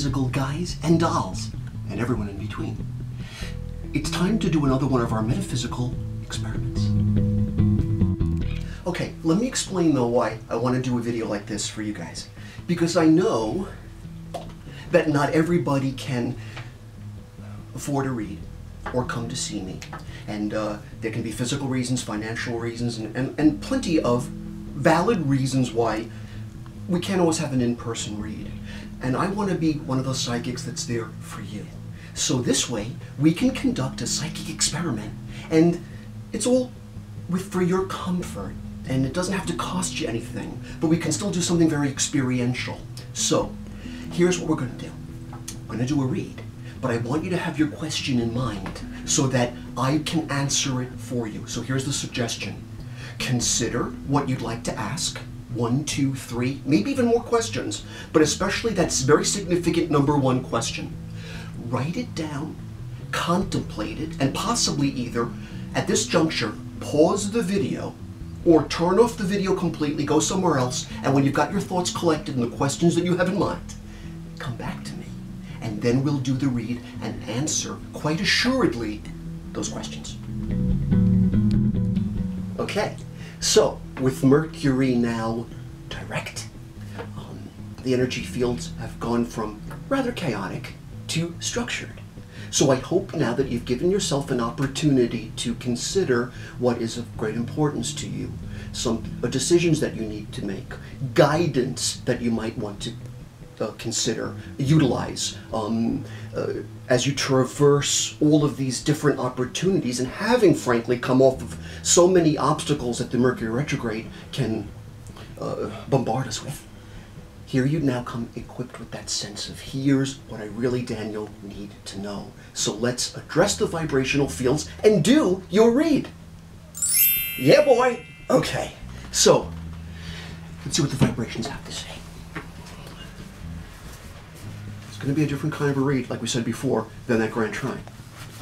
metaphysical guys and dolls, and everyone in between. It's time to do another one of our metaphysical experiments. Okay, let me explain though why I want to do a video like this for you guys. Because I know that not everybody can afford to read or come to see me. And there can be physical reasons, financial reasons, and plenty of valid reasons why we can't always have an in-person read. And I want to be one of those psychics that's there for you. So this way, we can conduct a psychic experiment, and it's all for your comfort, and it doesn't have to cost you anything, but we can still do something very experiential. So, here's what we're going to do. I'm going to do a read, but I want you to have your question in mind so that I can answer it for you. So here's the suggestion. Consider what you'd like to ask. 1, 2, 3, maybe even more questions, but especially that very significant number 1 question. Write it down, contemplate it, and possibly either, at this juncture, pause the video, or turn off the video completely, go somewhere else, and when you've got your thoughts collected and the questions that you have in mind, come back to me, and then we'll do the read and answer, quite assuredly, those questions. Okay. So, with Mercury now direct, the energy fields have gone from rather chaotic to structured. So I hope now that you've given yourself an opportunity to consider what is of great importance to you, some decisions that you need to make, guidance that you might want to consider, utilize, as you traverse all of these different opportunities, and having frankly come off of so many obstacles that the Mercury retrograde can bombard us with. Here you now come equipped with that sense of, here's what I really, Daniel, need to know. So let's address the vibrational fields and do your read. Yeah, boy. Okay, so let's see what the vibrations have to say. It's going to be a different kind of a read, like we said before, than that Grand Trine.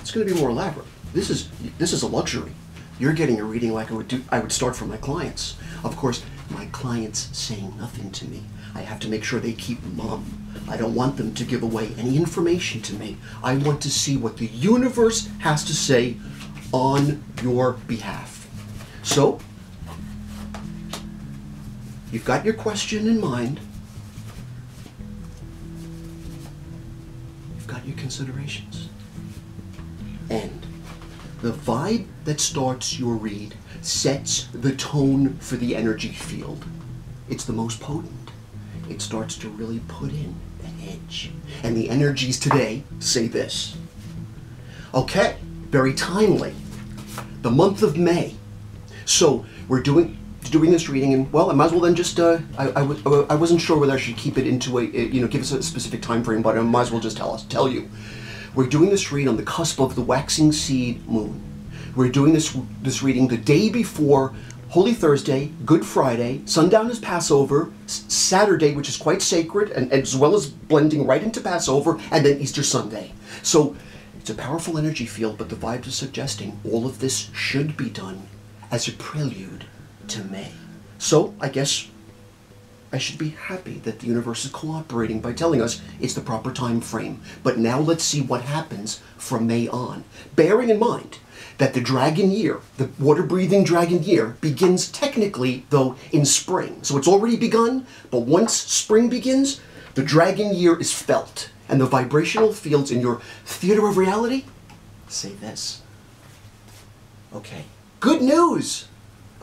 It's going to be more elaborate. This is a luxury. You're getting a reading like I would start for my clients. Of course, my clients saying nothing to me. I have to make sure they keep mum. I don't want them to give away any information to me. I want to see what the universe has to say on your behalf. So, you've got your question in mind. You've got your considerations. And the vibe that starts your read sets the tone for the energy field. It's the most potent. It starts to really put in an edge. And the energies today say this. Okay, very timely. The month of May. So we're doing this reading, and well, I might as well then just I wasn't sure whether I should keep it into a give us a specific time frame, but I might as well just tell you. We're doing this read on the cusp of the waxing seed moon. We're doing this reading the day before Holy Thursday, Good Friday, sundown is Passover, Saturday, which is quite sacred, and as well as blending right into Passover, and then Easter Sunday. So it's a powerful energy field, but the vibes are suggesting all of this should be done as a prelude to May. So I guess I should be happy that the universe is cooperating by telling us it's the proper time frame. But now let's see what happens from May on. Bearing in mind that the dragon year, the water-breathing dragon year, begins technically, though, in spring. So it's already begun, but once spring begins, the dragon year is felt. And the vibrational fields in your theater of reality say this. Okay, good news!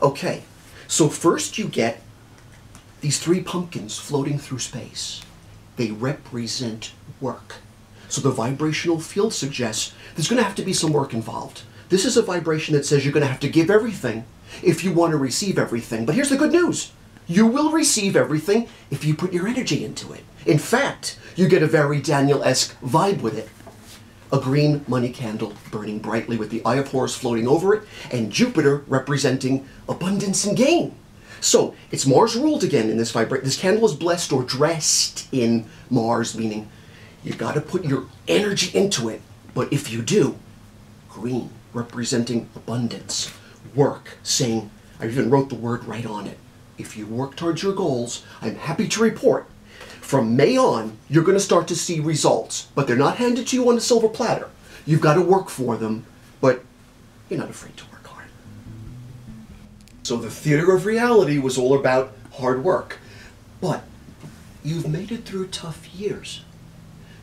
Okay, so first you get these 3 pumpkins floating through space. They represent work. So the vibrational field suggests there's going to have to be some work involved. This is a vibration that says you're going to have to give everything if you want to receive everything. But here's the good news. You will receive everything if you put your energy into it. In fact, you get a very Daniel-esque vibe with it. A green money candle burning brightly with the Eye of Horus floating over it, and Jupiter representing abundance and gain. So, it's Mars ruled again in this vibration. This candle is blessed or dressed in Mars, meaning you've got to put your energy into it. But if you do, green, representing abundance, work, saying, I even wrote the word right on it. If you work towards your goals, I'm happy to report, From May on, you're going to start to see results, but they're not handed to you on a silver platter. You've got to work for them, but you're not afraid to work hard. So the theater of reality was all about hard work. But you've made it through tough years.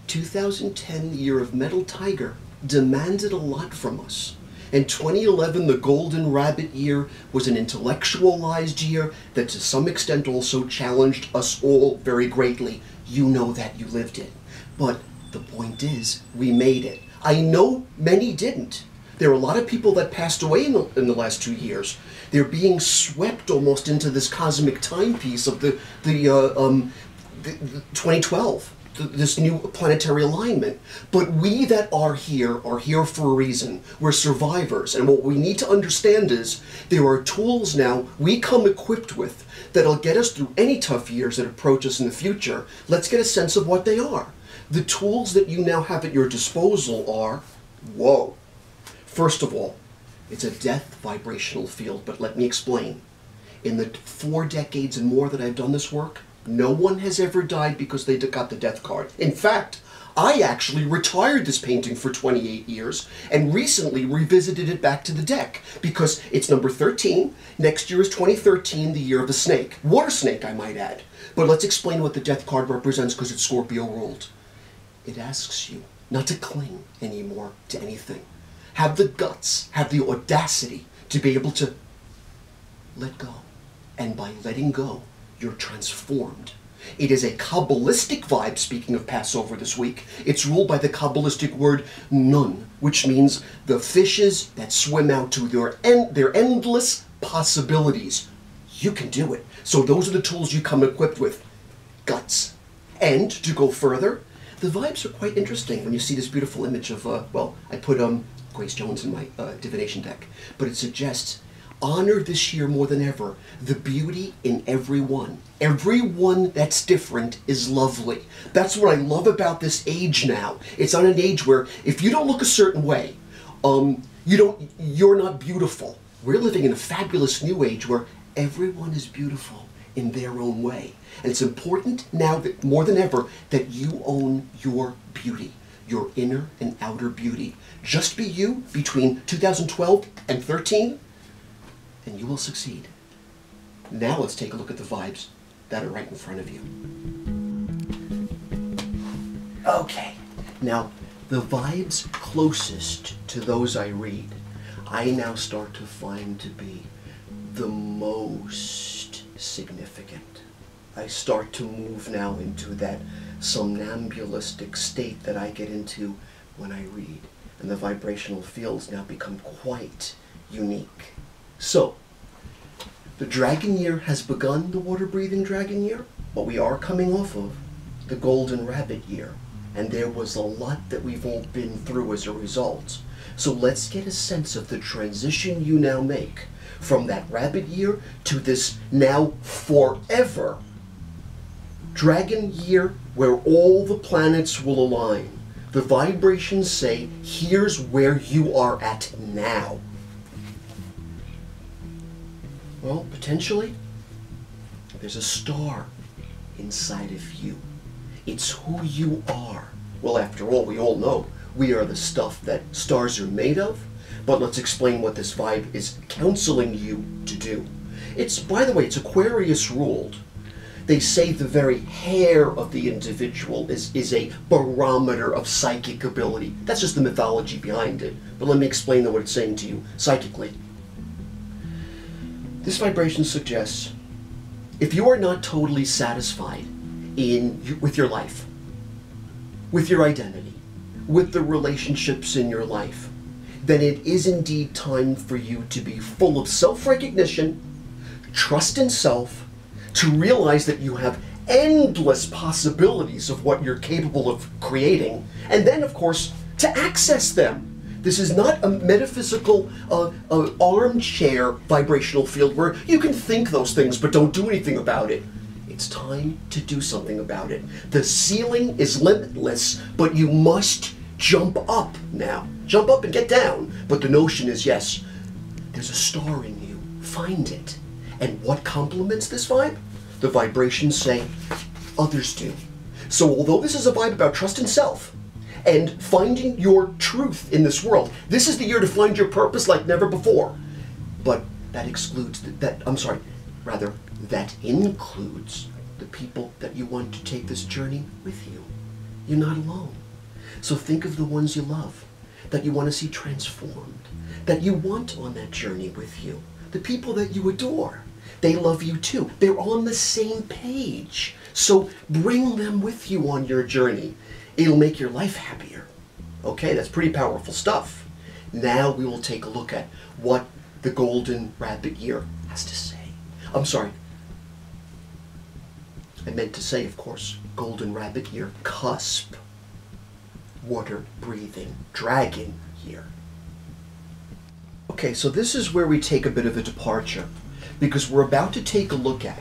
2010, the year of Metal Tiger, demanded a lot from us. And 2011, the Golden Rabbit year, was an intellectualized year that to some extent also challenged us all very greatly. You know that, you lived it. But the point is, we made it. I know many didn't. There are a lot of people that passed away in the last 2 years. They're being swept almost into this cosmic timepiece of the 2012. This new planetary alignment. But we that are here for a reason. We're survivors, and what we need to understand is there are tools now we come equipped with that'll get us through any tough years that approach us in the future. Let's get a sense of what they are. The tools that you now have at your disposal are, whoa. First of all, it's a death vibrational field, but let me explain. In the 4 decades and more that I've done this work, no one has ever died because they got the death card. In fact, I actually retired this painting for 28 years and recently revisited it back to the deck because it's number 13. Next year is 2013, the year of the snake. Water snake, I might add. But let's explain what the death card represents because it's Scorpio ruled. It asks you not to cling anymore to anything. Have the guts, have the audacity to be able to let go. And by letting go, you're transformed. It is a Kabbalistic vibe, speaking of Passover this week. It's ruled by the Kabbalistic word nun, which means the fishes that swim out to their endless possibilities. You can do it. So those are the tools you come equipped with. Guts. And to go further, the vibes are quite interesting when you see this beautiful image of, well, I put Grace Jones in my divination deck, but it suggests honor this year more than ever the beauty in everyone. Everyone that's different is lovely. That's what I love about this age now. It's not an age where if you don't look a certain way, you're not beautiful. We're living in a fabulous new age where everyone is beautiful in their own way. And it's important now that more than ever that you own your beauty, your inner and outer beauty. Just be you between 2012 and 13. And you will succeed. Now let's take a look at the vibes that are right in front of you. Okay, now the vibes closest to those I read, I now start to find to be the most significant. I start to move now into that somnambulistic state that I get into when I read, and the vibrational fields now become quite unique. So, the dragon year has begun, the water-breathing dragon year, but we are coming off of the golden rabbit year, and there was a lot that we've all been through as a result. So let's get a sense of the transition you now make from that rabbit year to this now forever dragon year where all the planets will align. The vibrations say, here's where you are at now. Well, potentially, there's a star inside of you. It's who you are. Well, after all, we all know we are the stuff that stars are made of, but let's explain what this vibe is counseling you to do. It's, by the way, it's Aquarius ruled. They say the very hair of the individual is a barometer of psychic ability. That's just the mythology behind it. But let me explain what it's saying to you psychically. This vibration suggests if you are not totally satisfied with your life, with your identity, with the relationships in your life, then it is indeed time for you to be full of self-recognition, trust in self, to realize that you have endless possibilities of what you're capable of creating, and then, of course, to access them. This is not a metaphysical armchair vibrational field where you can think those things but don't do anything about it. It's time to do something about it. The ceiling is limitless, but you must jump up now. Jump up and get down. But the notion is, yes, there's a star in you. Find it. And what complements this vibe? The vibrations say, others do. So although this is a vibe about trust in self and finding your truth in this world, this is the year to find your purpose like never before. But that excludes, that includes the people that you want to take this journey with you. You're not alone. So think of the ones you love, that you want to see transformed, that you want on that journey with you. The people that you adore, they love you too. They're on the same page. So bring them with you on your journey. It'll make your life happier. Okay, that's pretty powerful stuff. Now we will take a look at what the Golden Rabbit Year has to say. I'm sorry. I meant to say, of course, Golden Rabbit Year, cusp, water-breathing dragon year. Okay, so this is where we take a bit of a departure, because we're about to take a look at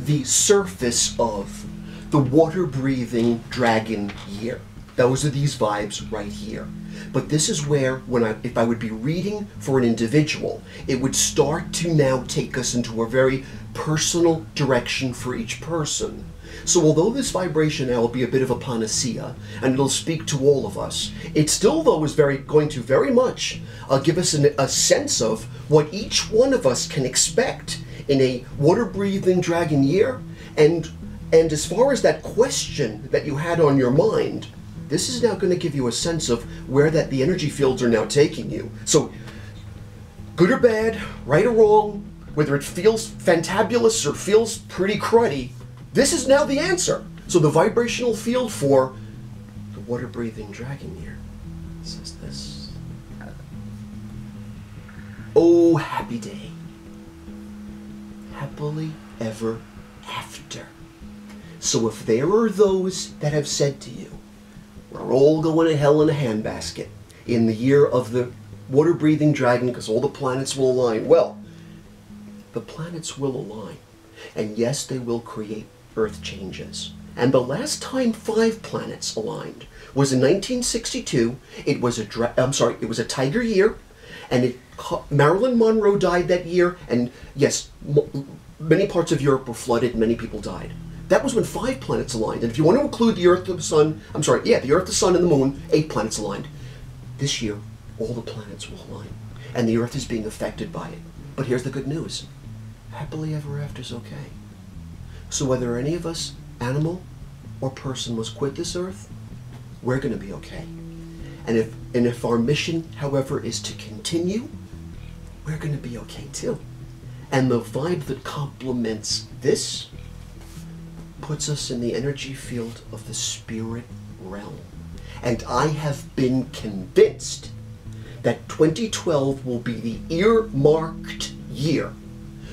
the surface of the water-breathing dragon year. Those are these vibes right here. But this is where, if I would be reading for an individual, it would start to now take us into a very personal direction for each person. So although this vibration now will be a bit of a panacea, and it'll speak to all of us, it still, though, is going to very much give us a sense of what each one of us can expect in a water-breathing dragon year. And as far as that question that you had on your mind, this is now going to give you a sense of where the energy fields are now taking you. So, good or bad, right or wrong, whether it feels fantabulous or feels pretty cruddy, this is now the answer. So the vibrational field for the water-breathing dragon year says this. Oh, happy day. Happily ever after. So if there are those that have said to you, we're all going to hell in a handbasket in the year of the water-breathing dragon because all the planets will align. Well, the planets will align. And yes, they will create Earth changes. And the last time 5 planets aligned was in 1962. It was a tiger year, and Marilyn Monroe died that year, and yes, many parts of Europe were flooded, many people died. That was when 5 planets aligned. And if you want to include the Earth, the Sun, the Earth, the Sun, and the Moon, 8 planets aligned. This year, all the planets will align. And the Earth is being affected by it. But here's the good news. Happily ever after is okay. So whether any of us, animal or person, must quit this Earth, we're going to be okay. And if our mission, however, is to continue, we're going to be okay too. And the vibe that complements this puts us in the energy field of the spirit realm. And I have been convinced that 2012 will be the earmarked year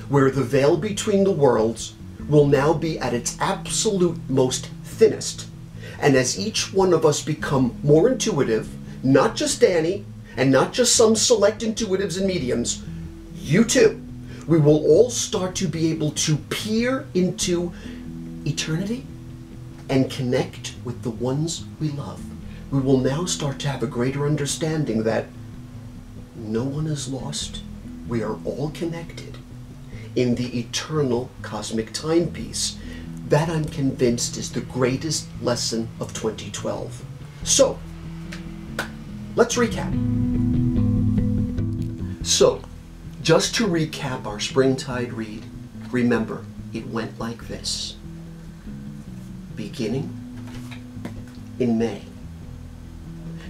where the veil between the worlds will now be at its absolute most thinnest. And as each one of us become more intuitive, not just Danny, and not just some select intuitives and mediums, you too, we will all start to be able to peer into eternity and connect with the ones we love. We will now start to have a greater understanding that no one is lost. We are all connected in the eternal cosmic timepiece. That, I'm convinced, is the greatest lesson of 2012. So, let's recap. So, just to recap our Springtide read, remember, it went like this. Beginning in May,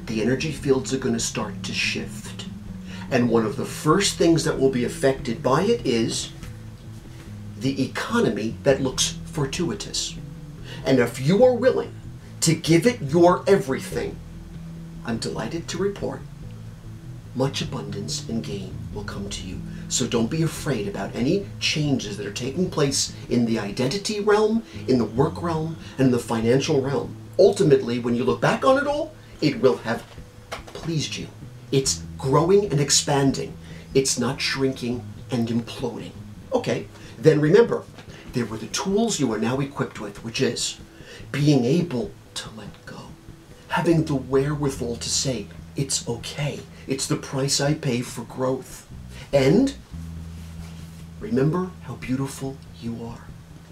the energy fields are going to start to shift. And one of the first things that will be affected by it is the economy that looks fortuitous. And if you are willing to give it your everything, I'm delighted to report much abundance and gain will come to you. So don't be afraid about any changes that are taking place in the identity realm, in the work realm, and in the financial realm. Ultimately, when you look back on it all, it will have pleased you. It's growing and expanding. It's not shrinking and imploding. Okay, then remember, there were the tools you are now equipped with, which is being able to let go. Having the wherewithal to say, it's okay. It's the price I pay for growth. And remember how beautiful you are.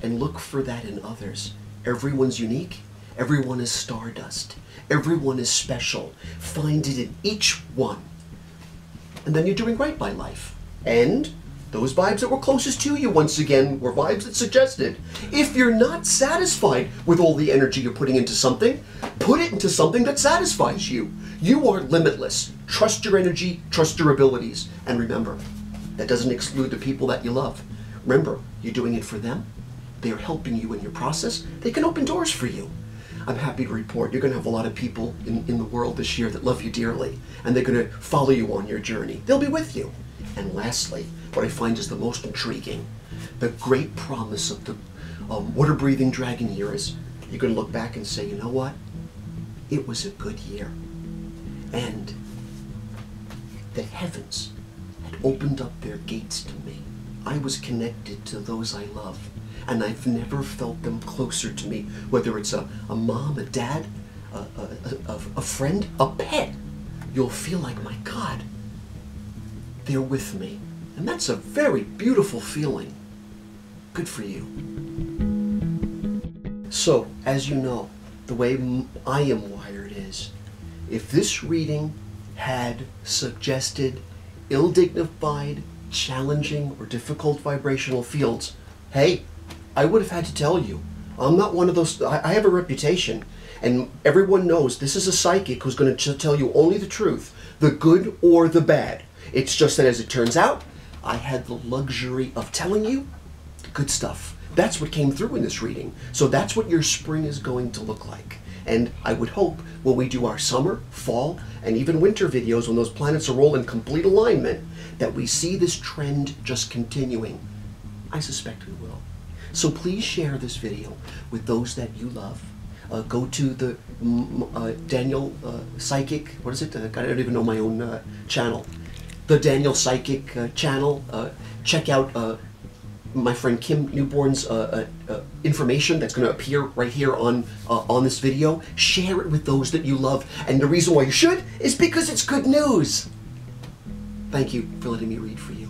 And look for that in others. Everyone's unique, Everyone is stardust. Everyone is special. Find it in each one. And then you're doing right by life. And those vibes that were closest to you, once again, were vibes that suggested. If you're not satisfied with all the energy you're putting into something, put it into something that satisfies you. You are limitless. Trust your energy, trust your abilities. And remember, that doesn't exclude the people that you love. Remember, you're doing it for them. They're helping you in your process. They can open doors for you. I'm happy to report you're going to have a lot of people in the world this year that love you dearly, and they're going to follow you on your journey. They'll be with you. And lastly, what I find is the most intriguing, the great promise of the water-breathing dragon here is you're going to look back and say, you know what? It was a good year. And the heavens had opened up their gates to me. I was connected to those I love. And I've never felt them closer to me, whether it's a mom, a dad, a friend, a pet. You'll feel like, my God, they're with me. And that's a very beautiful feeling. Good for you. So, as you know, the way I am wired is, if this reading had suggested ill-dignified, challenging, or difficult vibrational fields, hey, I would have had to tell you. I'm not one of those. I have a reputation, and everyone knows this is a psychic who's going to tell you only the truth, the good or the bad. It's just that, as it turns out, I had the luxury of telling you the good stuff. That's what came through in this reading. So that's what your spring is going to look like. And I would hope when we do our summer, fall, and even winter videos, when those planets are all in complete alignment, that we see this trend just continuing. I suspect we will. So please share this video with those that you love. Go to the Daniel Psychic, what is it? I don't even know my own channel. The Daniel Psychic channel. Check out my friend Kim Newborn's information that's going to appear right here on this video. Share it with those that you love. And the reason why you should is because it's good news. Thank you for letting me read for you.